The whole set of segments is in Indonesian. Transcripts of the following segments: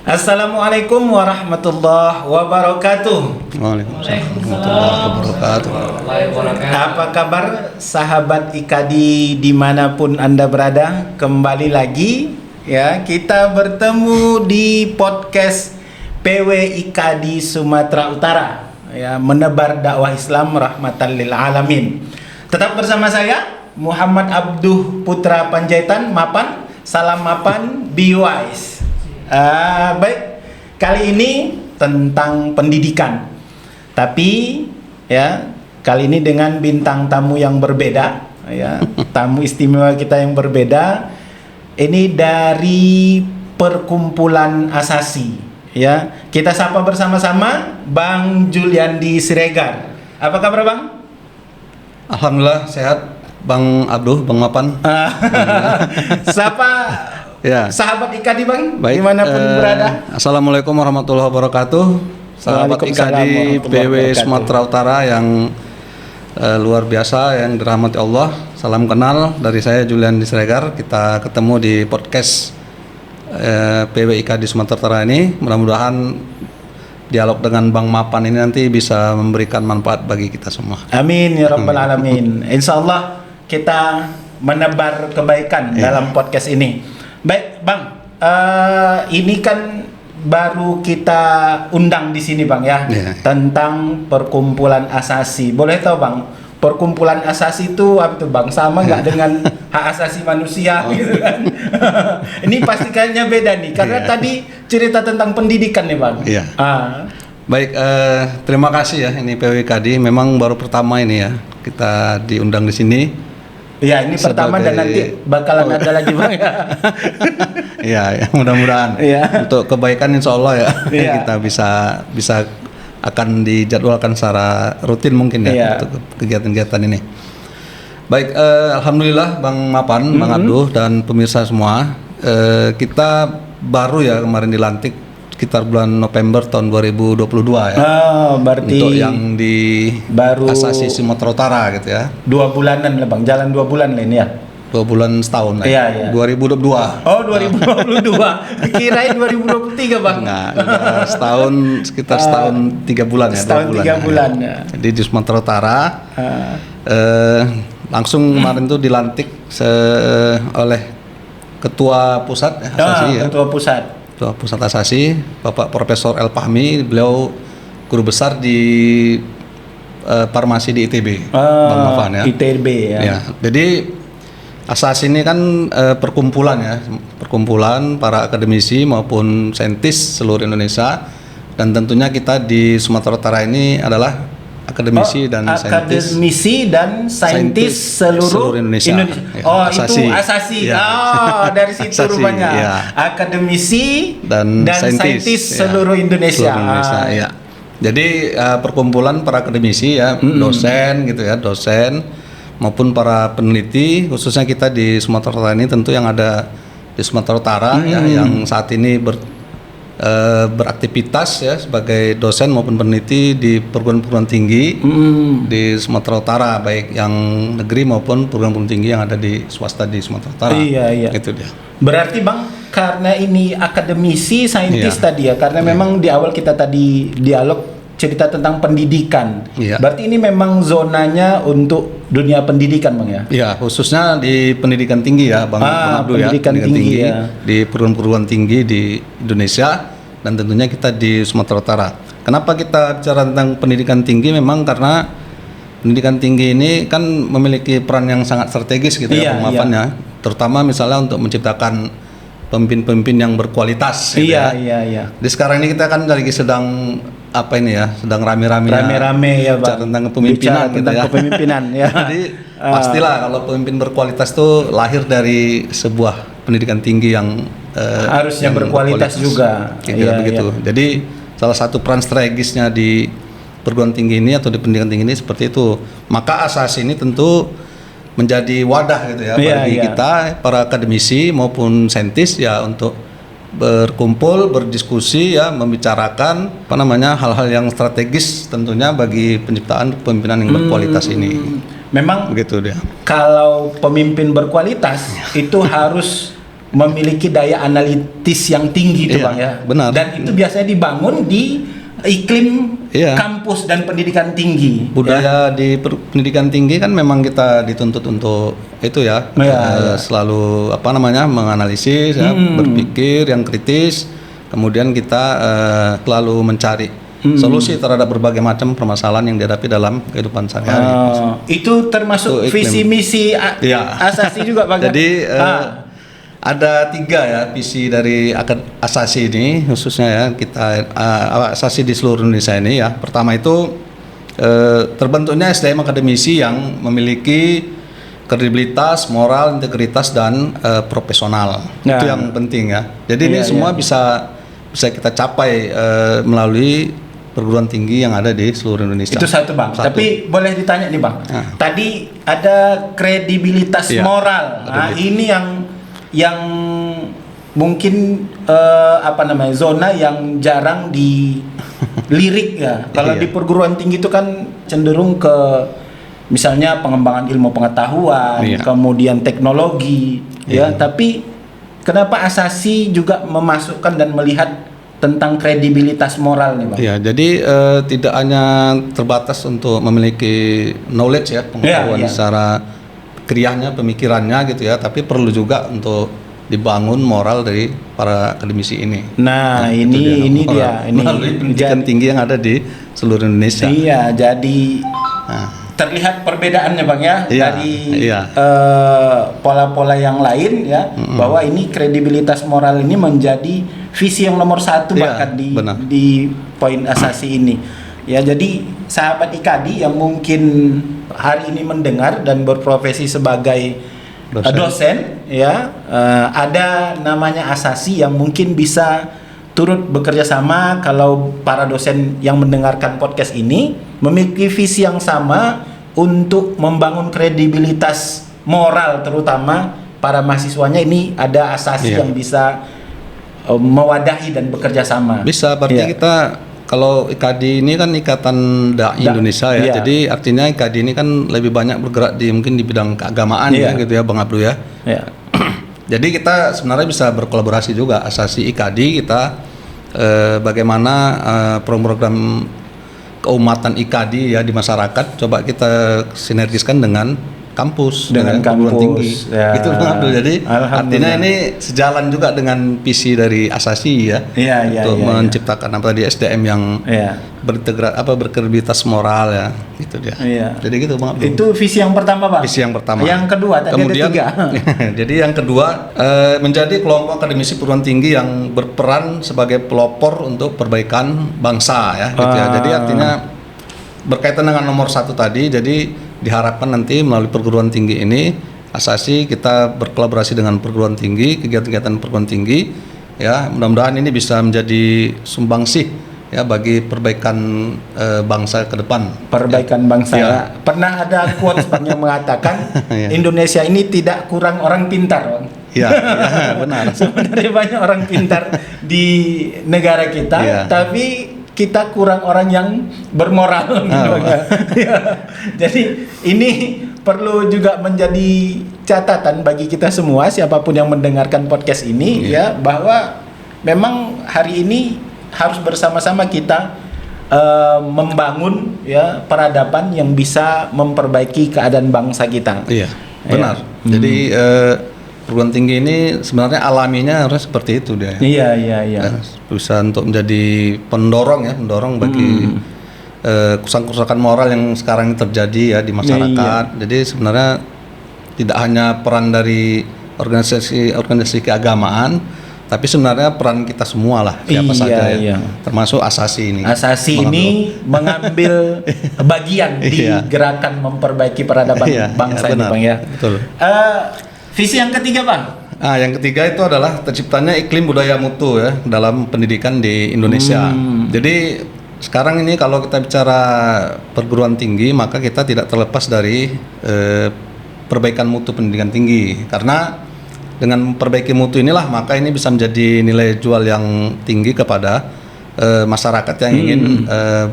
Assalamualaikum warahmatullahi wabarakatuh. Waalaikumsalam warahmatullahi wabarakatuh. Apa kabar sahabat IKADI dimanapun Anda berada? Kembali lagi ya, kita bertemu di podcast PW IKADI Sumatera Utara ya, menebar dakwah Islam rahmatan lil alamin. Tetap bersama saya Muhammad Abduh Putra Panjaitan, Mapan. Salam Mapan, be wise. Baik, kali ini tentang pendidikan. Tapi ya, kali ini dengan bintang tamu yang berbeda ya, tamu istimewa kita yang berbeda. Ini dari Perkumpulan Asasi ya. Kita sapa bersama-sama Bang Juliandi Siregar. Apa kabar, Bang? Alhamdulillah sehat, Bang Abduh, Bang Mapan. Sapa ya. Sahabat IKADI, Bang, Baik, dimanapun berada. Assalamualaikum warahmatullahi wabarakatuh. Sahabat IKADI PW Sumatera Utara yang luar biasa, yang dirahmati Allah. Salam kenal dari saya Juliandi Siregar. Kita ketemu di podcast PW IKADI Sumatera Utara ini. Mudah-mudahan dialog dengan Bang Mapan ini nanti bisa memberikan manfaat bagi kita semua. Amin ya rabbal alamin. Insyaallah kita menebar kebaikan dalam podcast ini. Baik, Bang. Ini kan baru kita undang di sini, Bang ya, tentang Perkumpulan Asasi. Boleh tahu, Bang, Perkumpulan Asasi itu apa tuh, Bang? Sama nggak dengan hak asasi manusia gitu kan? Ini pasti kayaknya beda nih, karena tadi cerita tentang pendidikan nih, Bang. Baik, terima kasih ya, ini PWKD memang baru pertama ini ya kita diundang di sini. Ya, ini pertama dan nanti bakalan ada lagi, Bang ya. Ya, mudah-mudahan untuk kebaikan insya Allah ya, kita bisa akan dijadwalkan secara rutin mungkin ya untuk kegiatan-kegiatan ini. Baik, alhamdulillah Bang Mapan, Bang Abduh dan pemirsa semua, kita baru ya kemarin dilantik sekitar bulan November tahun 2022 ya. Berarti untuk yang di baru Asasi Sumatera Utara gitu ya. 2 bulanan lah, Bang. Jalan 2 bulan lah ini ya. 2 bulan setahun ya. 2022. Oh, 2022. Kirain 2023, Bang. Enggak, setahun, sekitar setahun 3 bulan ya. Setahun 3 bulan ya. Jadi di Sumatera Utara langsung kemarin tuh dilantik oleh Ketua Pusat Asasi ya. Ketua Pusat Asasi, Bapak Profesor El Fahmi. Beliau guru besar di farmasi di ITB, Bang Mapan ya. ITB ya. Jadi Asasi ini kan perkumpulan ya, perkumpulan para akademisi maupun saintis seluruh Indonesia, dan tentunya kita di Sumatera Utara ini adalah akademisi dan saintis seluruh Indonesia. Itu Asasi. Dari situ Asasi, rupanya. Akademisi dan saintis seluruh Indonesia. Ya. Jadi perkumpulan para akademisi ya, dosen gitu ya, dosen maupun para peneliti, khususnya kita di Sumatera Utara ini tentu yang ada di Sumatera Utara ya, yang saat ini beraktivitas ya sebagai dosen maupun peneliti di perguruan tinggi di Sumatera Utara, baik yang negeri maupun perguruan tinggi yang ada di swasta di Sumatera Utara. Iya. Itu dia. Berarti, Bang, karena ini akademisi saintis tadi ya, karena memang di awal kita tadi dialog cerita tentang pendidikan. Berarti ini memang zonanya untuk dunia pendidikan, Bang ya? Iya, khususnya di pendidikan tinggi ya, Bang Abdul ya. Pendidikan tinggi ya. Di perguruan tinggi di Indonesia dan tentunya kita di Sumatera Utara. Kenapa kita bicara tentang pendidikan tinggi? Memang karena pendidikan tinggi ini kan memiliki peran yang sangat strategis gitu ya, Bang Mapan ya. Terutama misalnya untuk menciptakan pemimpin-pemimpin yang berkualitas. Iya. Di sekarang ini kita kan lagi sedang sedang rame-rame ya, Bang, tentang kepemimpinan gitu ya. Kepemimpinan ya. Jadi pastilah kalau pemimpin berkualitas itu lahir dari sebuah pendidikan tinggi yang harusnya yang berkualitas juga. Begitu. Jadi salah satu peran strategisnya di perguruan tinggi ini atau di pendidikan tinggi ini seperti itu. Maka Asasi ini tentu menjadi wadah gitu ya bagi kita para akademisi maupun saintis ya untuk berkumpul, berdiskusi ya, membicarakan hal-hal yang strategis tentunya bagi penciptaan kepemimpinan yang berkualitas ini. Memang begitu dia. Kalau pemimpin berkualitas itu harus memiliki daya analitis yang tinggi itu Iya, Bang ya. benar. Dan itu biasanya dibangun di iklim Iya. kampus dan pendidikan tinggi. Budaya di pendidikan tinggi kan memang kita dituntut untuk itu ya, Iya. selalu menganalisis, ya, berpikir yang kritis, kemudian kita selalu mencari solusi terhadap berbagai macam permasalahan yang dihadapi dalam kehidupan sehari-hari. Itu termasuk Itu iklim. visi misi Iya. asasi juga Bang. Jadi ada 3 ya visi dari asasi ini, khususnya ya kita asasi di seluruh Indonesia ini ya. Pertama itu terbentuknya SDM akademisi yang memiliki kredibilitas, moral, integritas dan profesional. Nah. Itu yang penting ya. Jadi ini Iya, semua iya. bisa kita capai melalui perguruan tinggi yang ada di seluruh Indonesia. Itu satu Bang. Satu. Tapi boleh ditanya nih Bang. Ah. Tadi ada kredibilitas Iya. moral. Nah, ini yang mungkin zona yang jarang dilirik ya. Kalau Iya. di perguruan tinggi itu kan cenderung ke misalnya pengembangan ilmu pengetahuan, Iya. kemudian teknologi ya. Iya. Tapi kenapa asasi juga memasukkan dan melihat tentang kredibilitas moral nih Bang? Ya, jadi tidak hanya terbatas untuk memiliki knowledge ya, pengetahuan Iya. secara kriahnya, pemikirannya gitu ya, tapi perlu juga untuk dibangun moral dari para akademisi ini. Nah, itu ini moral. dia. Ini melalui pendidikan tinggi yang ada di seluruh Indonesia. Iya, jadi Nah, terlihat perbedaannya Bang ya Iya, dari iya. pola-pola yang lain ya, bahwa ini kredibilitas moral ini menjadi visi yang nomor 1 Iya, bahkan benar. di poin asasi ini. Ya, jadi sahabat IKADI yang mungkin hari ini mendengar dan berprofesi sebagai dosen ya, ada namanya asasi yang mungkin bisa turut bekerja sama. Kalau para dosen yang mendengarkan podcast ini memiliki visi yang sama untuk membangun kredibilitas moral, terutama para mahasiswanya, ini ada asasi Iya. yang bisa mewadahi dan bekerja sama. bisa berarti Iya. kita kalau IKADI ini kan Ikatan Dai Indonesia ya. iya. Jadi artinya IKADI ini kan lebih banyak bergerak mungkin di bidang keagamaan Iya. ya gitu ya Bang Abdul ya. Ya. Jadi kita sebenarnya bisa berkolaborasi juga asasi IKADI kita bagaimana program keumatan IKADI ya di masyarakat coba kita sinergiskan dengan kampus Dengan perguruan kampus, tinggi ya. gitu Bang Abdul. Jadi Alhamdulillah. artinya ini sejalan juga dengan visi dari asasi ya Iya, untuk iya. menciptakan apa tadi SDM yang Iya. berkredibilitas moral ya gitu dia. Iya. Jadi gitu Bang Abdul. Itu visi yang pertama, Bang. Visi yang pertama. Yang kedua tadi Kemudian, ada 3. jadi yang kedua menjadi kelompok akademisi perguruan tinggi yang berperan sebagai pelopor untuk perbaikan bangsa ya, gitu ya. Jadi artinya berkaitan dengan nomor 1 tadi. Jadi diharapkan nanti melalui perguruan tinggi ini asasi kita berkolaborasi dengan perguruan tinggi, kegiatan-kegiatan perguruan tinggi ya. Mudah-mudahan ini bisa menjadi sumbangsih ya bagi perbaikan bangsa ke depan. Perbaikan bangsa. Iya. Pernah ada quotes Bang yang mengatakan Iya. Indonesia ini tidak kurang orang pintar, Bang. Iya, ya, benar. Sebenarnya banyak orang pintar di negara kita, Iya. tapi kita kurang orang yang bermoral gitu, Bang, ya. Ya. Jadi ini perlu juga menjadi catatan bagi kita semua, siapapun yang mendengarkan podcast ini ya, bahwa memang hari ini harus bersama-sama kita membangun ya peradaban yang bisa memperbaiki keadaan bangsa kita. Iya, benar. Ya. Jadi perguruan tinggi ini sebenarnya alaminya harus seperti itu dia. Iya, iya, iya. Bisa untuk menjadi pendorong bagi kerusakan moral yang sekarang ini terjadi ya di masyarakat. Jadi sebenarnya tidak hanya peran dari organisasi keagamaan, tapi sebenarnya peran kita semua lah, siapa Iya, saja ya, iya. termasuk asasi ini. Asasi Bang ini mengambil bagian di Iya. gerakan memperbaiki peradaban Iya, bangsa iya, ini, benar. Bang ya. Betul. Visi yang ketiga, Bang. Yang ketiga itu adalah terciptanya iklim budaya mutu ya dalam pendidikan di Indonesia. Jadi sekarang ini kalau kita bicara perguruan tinggi, maka kita tidak terlepas dari perbaikan mutu pendidikan tinggi. Karena dengan memperbaiki mutu inilah maka ini bisa menjadi nilai jual yang tinggi kepada masyarakat yang ingin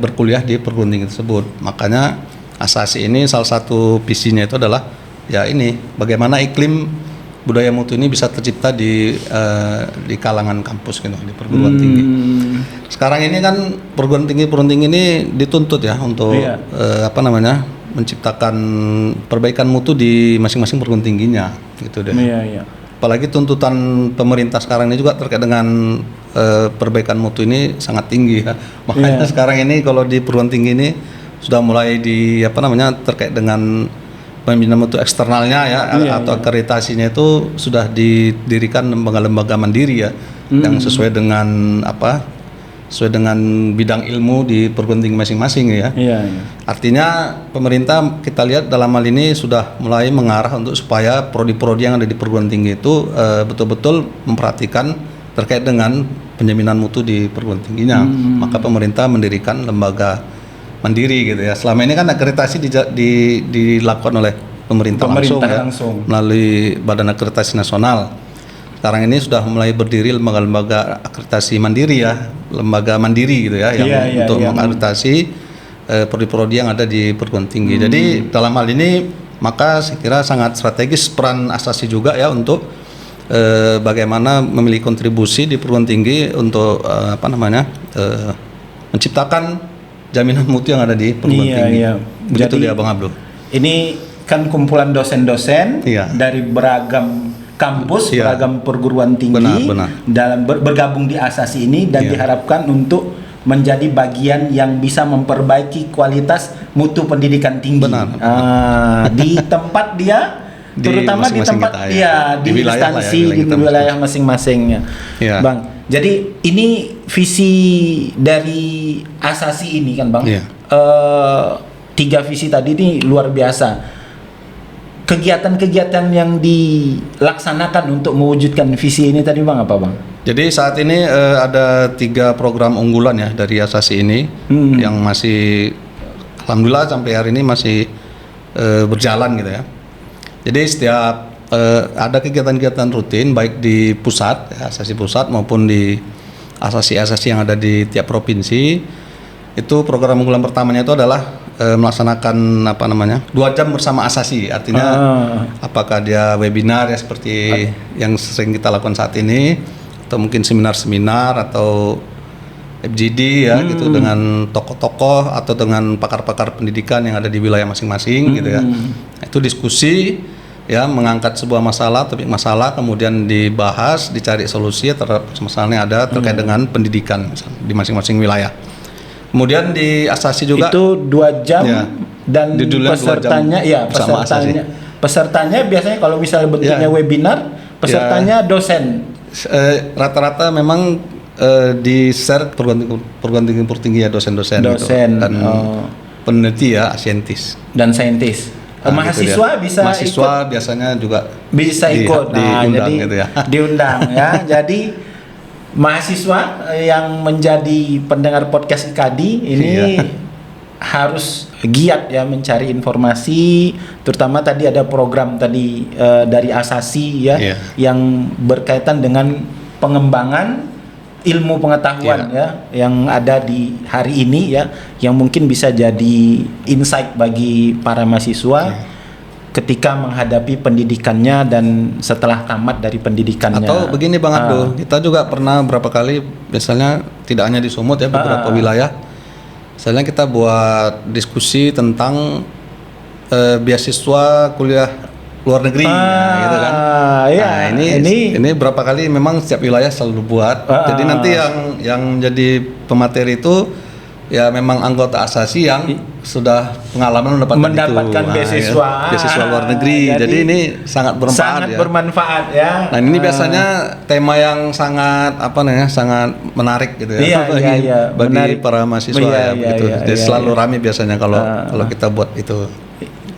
berkuliah di perguruan tinggi tersebut. Makanya asasi ini salah satu visinya itu adalah ya ini bagaimana iklim budaya mutu ini bisa tercipta di kalangan kampus gitu, di perguruan tinggi. Sekarang ini kan perguruan tinggi ini dituntut ya untuk menciptakan perbaikan mutu di masing-masing perguruan tingginya gitu deh. Apalagi tuntutan pemerintah sekarang ini juga terkait dengan perbaikan mutu ini sangat tinggi ya. Makanya sekarang ini kalau di perguruan tinggi ini sudah mulai terkait dengan pembinaan mutu eksternalnya ya atau akreditasinya itu sudah didirikan lembaga-lembaga mandiri ya yang sesuai dengan bidang ilmu di perguruan tinggi masing-masing ya. Artinya pemerintah kita lihat dalam hal ini sudah mulai mengarah untuk supaya prodi-prodi yang ada di perguruan tinggi itu betul-betul memperhatikan terkait dengan penjaminan mutu di perguruan tingginya. Maka pemerintah mendirikan lembaga mandiri gitu ya. Selama ini kan akreditasi dilakukan oleh pemerintah langsung melalui Badan Akreditasi Nasional. Sekarang ini sudah mulai berdiri lembaga-lembaga akreditasi mandiri ya, lembaga mandiri gitu ya, yang untuk mengakreditasi prodi-prodi yang ada di perguruan tinggi. Jadi dalam hal ini maka saya kira sangat strategis peran asasi juga ya untuk bagaimana memiliki kontribusi di perguruan tinggi untuk menciptakan jaminan mutu yang ada di perguruan tinggi. Begitu dia Bang Abdul. Ini kan kumpulan dosen-dosen dari beragam kampus, beragam perguruan tinggi dalam bergabung di asasi ini dan diharapkan untuk menjadi bagian yang bisa memperbaiki kualitas mutu pendidikan tinggi. Di tempat dia, terutama di tempat di instansi di wilayah masing-masingnya, Bang. Jadi ini visi dari asasi ini kan Bang, 3 visi tadi ini luar biasa. Kegiatan-kegiatan yang dilaksanakan untuk mewujudkan visi ini tadi Bang apa Bang? Jadi saat ini ada 3 program unggulan ya dari asasi ini yang masih alhamdulillah sampai hari ini masih berjalan gitu ya. Jadi setiap ada kegiatan-kegiatan rutin baik di pusat, asasi pusat maupun di asasi-asasi yang ada di tiap provinsi. Itu program unggulan pertamanya itu adalah melaksanakan 2 jam bersama asasi. Artinya apakah dia webinar ya seperti yang sering kita lakukan saat ini, atau mungkin seminar-seminar atau FGD ya gitu dengan tokoh-tokoh atau dengan pakar-pakar pendidikan yang ada di wilayah masing-masing gitu ya. Itu diskusi ya, mengangkat sebuah masalah, topik masalah, kemudian dibahas, dicari solusi terhadap masalahnya ada terkait dengan pendidikan di masing-masing wilayah. Kemudian di asasi juga itu 2 jam dan pesertanya pesertanya biasanya kalau misalnya bentuknya webinar, pesertanya dosen. Rata-rata memang di share perguruan tinggi ya dosen gitu. Dan peneliti ya, saintis dan saintis. Mahasiswa gitu bisa mahasiswa ikut, biasanya juga bisa ikut. diundang jadi gitu ya. Diundang ya. Jadi mahasiswa yang menjadi pendengar podcast IKADI ini harus giat ya mencari informasi, terutama tadi ada program tadi dari asasi ya yang berkaitan dengan pengembangan ilmu pengetahuan ya yang ada di hari ini ya, yang mungkin bisa jadi insight bagi para mahasiswa ketika menghadapi pendidikannya dan setelah tamat dari pendidikannya. Atau begini Bang Abdul, kita juga pernah berapa kali, biasanya tidak hanya di Sumut ya, beberapa wilayah, misalnya kita buat diskusi tentang beasiswa kuliah luar negeri gitu kan. Ini berapa kali memang setiap wilayah selalu buat. Jadi nanti yang jadi pemateri itu ya memang anggota asasi yang sudah pengalaman mendapatkan beasiswa luar negeri. Jadi ini sangat bermanfaat ya. Nah, ini biasanya tema yang sangat sangat menarik gitu ya bagi para mahasiswa begitu. Jadi selalu ramai biasanya kalau kita buat itu.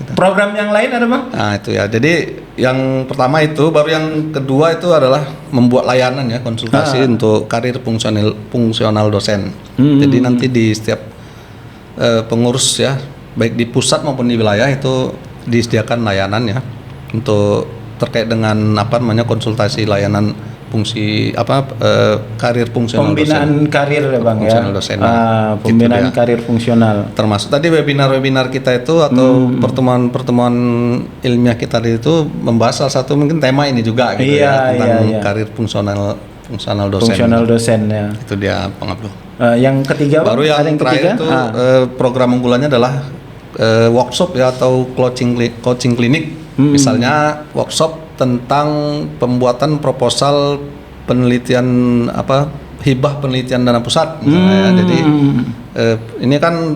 Program yang lain ada Bang? Nah itu ya, jadi yang pertama itu, baru yang kedua itu adalah membuat layanan ya, konsultasi untuk karir fungsional dosen. Jadi nanti di setiap pengurus ya, baik di pusat maupun di wilayah itu disediakan layanan ya untuk terkait dengan konsultasi layanan fungsi karir fungsional pembinaan dosen. karir ya Bang ya. Fungsional dosen. Pembinaan Gitu dia. karir fungsional. Termasuk tadi webinar kita itu atau pertemuan-pertemuan ilmiah kita itu membahas salah satu mungkin tema ini juga gitu tentang karir fungsional dosen. Fungsional dosen ya. Itu dia Bang Abdul. Yang ketiga baru Bang, yang terakhir itu program unggulannya adalah workshop ya atau coaching klinik. Misalnya workshop tentang pembuatan proposal penelitian hibah penelitian dana pusat misalnya ya. Jadi ini kan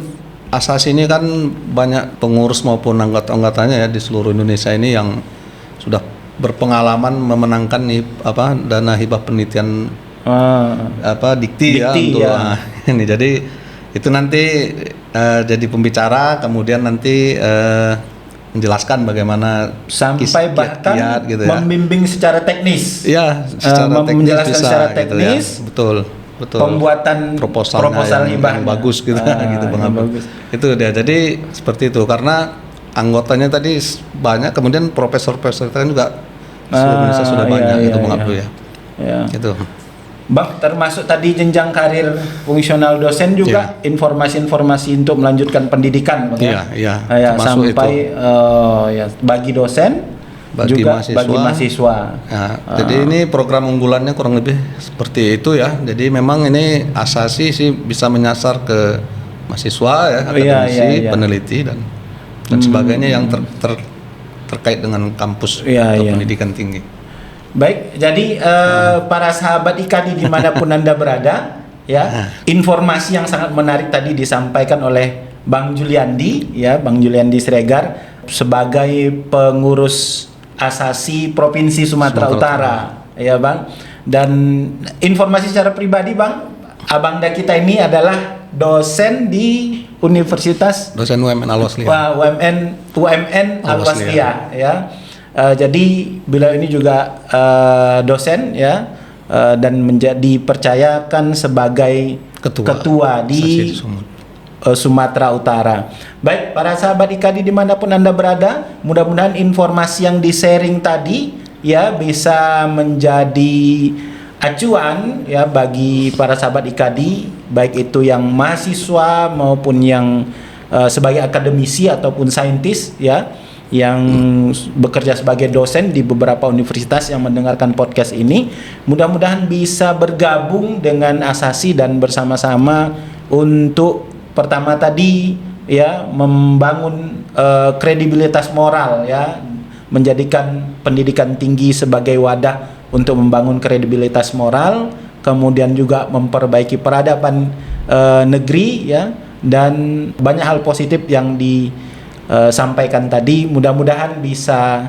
asasi ini kan banyak pengurus maupun anggota-anggotanya ya di seluruh Indonesia ini yang sudah berpengalaman memenangkan dana hibah penelitian dikti ya untuk ini. Jadi itu nanti jadi pembicara, kemudian nanti menjelaskan bagaimana sampai bahkan gitu ya. Membimbing secara teknis. Iya, secara teknis menjelaskan bisa, secara teknis. Gitu ya. Betul. Pembuatan proposal hibah yang bagus gitu gitu Bang Abdul. Itu dia. Jadi seperti itu karena anggotanya tadi banyak, kemudian profesor-profesor kita kan juga seluruh Indonesia sudah banyak gitu Bang Abdul ya. Gitu. Bang, termasuk tadi jenjang karir fungsional dosen juga informasi-informasi untuk melanjutkan pendidikan Bang ya. Sampai bagi dosen bagi mahasiswa. Jadi ini program unggulannya kurang lebih seperti itu ya. Jadi memang ini asasi sih bisa menyasar ke mahasiswa ya, akademisi, peneliti dan sebagainya yang terkait dengan kampus atau pendidikan tinggi. Baik, jadi para sahabat IKADI dimanapun Anda berada, ya, informasi yang sangat menarik tadi disampaikan oleh Bang Juliandi, ya, Bang Juliandi Siregar sebagai pengurus asasi Provinsi Sumatera Utara, ya Bang. Dan informasi secara pribadi Bang, Abangda kita ini adalah dosen di Universitas UMN Al-Wasliah. UMN Al-Wasliah, ya. Jadi beliau ini juga dosen ya dan dipercayakan sebagai ketua di Sumatera Utara. Baik, para sahabat IKADI dimanapun Anda berada, mudah-mudahan informasi yang di-sharing tadi ya bisa menjadi acuan ya bagi para sahabat IKADI, baik itu yang mahasiswa maupun yang sebagai akademisi ataupun saintis ya, yang bekerja sebagai dosen di beberapa universitas yang mendengarkan podcast ini. Mudah-mudahan bisa bergabung dengan asasi dan bersama-sama untuk pertama tadi ya membangun kredibilitas moral ya, menjadikan pendidikan tinggi sebagai wadah untuk membangun kredibilitas moral, kemudian juga memperbaiki peradaban negeri ya, dan banyak hal positif yang sampaikan tadi. Mudah-mudahan bisa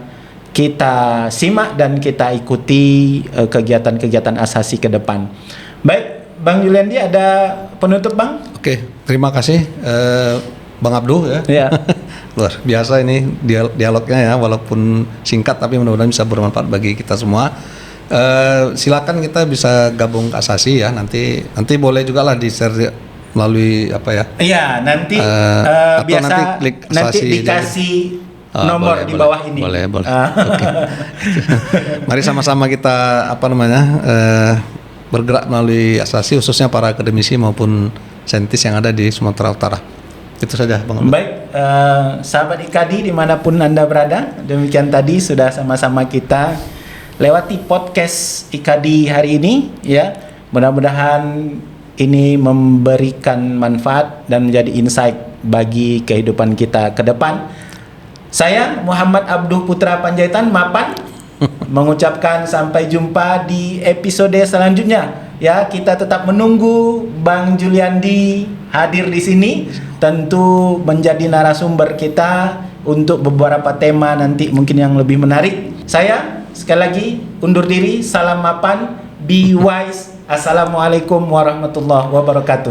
kita simak dan kita ikuti kegiatan-kegiatan asasi ke depan. Baik, Bang Juliandi, ada penutup Bang? Oke, terima kasih Bang Abdul ya. Luar biasa ini dialognya ya, walaupun singkat tapi mudah-mudahan bisa bermanfaat bagi kita semua. Silakan kita bisa gabung ke asasi ya, nanti boleh juga lah di-share melalui Iya, nanti biasa nanti klik nanti dikasih nomor di bawah ini. Boleh. Oke. Mari sama-sama kita bergerak melalui asasi, khususnya para akademisi maupun saintis yang ada di Sumatera Utara. Itu saja Bang. Baik, sahabat IKADI dimanapun Anda berada, demikian tadi sudah sama-sama kita lewati podcast IKADI hari ini ya. Mudah-mudahan ini memberikan manfaat dan menjadi insight bagi kehidupan kita ke depan. Saya Muhammad Abduh Putra Panjaitan Mapan mengucapkan sampai jumpa di episode selanjutnya. Ya, kita tetap menunggu Bang Juliandi hadir di sini, tentu menjadi narasumber kita untuk beberapa tema nanti mungkin yang lebih menarik. Saya sekali lagi undur diri, salam mapan, be wise. Assalamualaikum warahmatullahi wabarakatuh.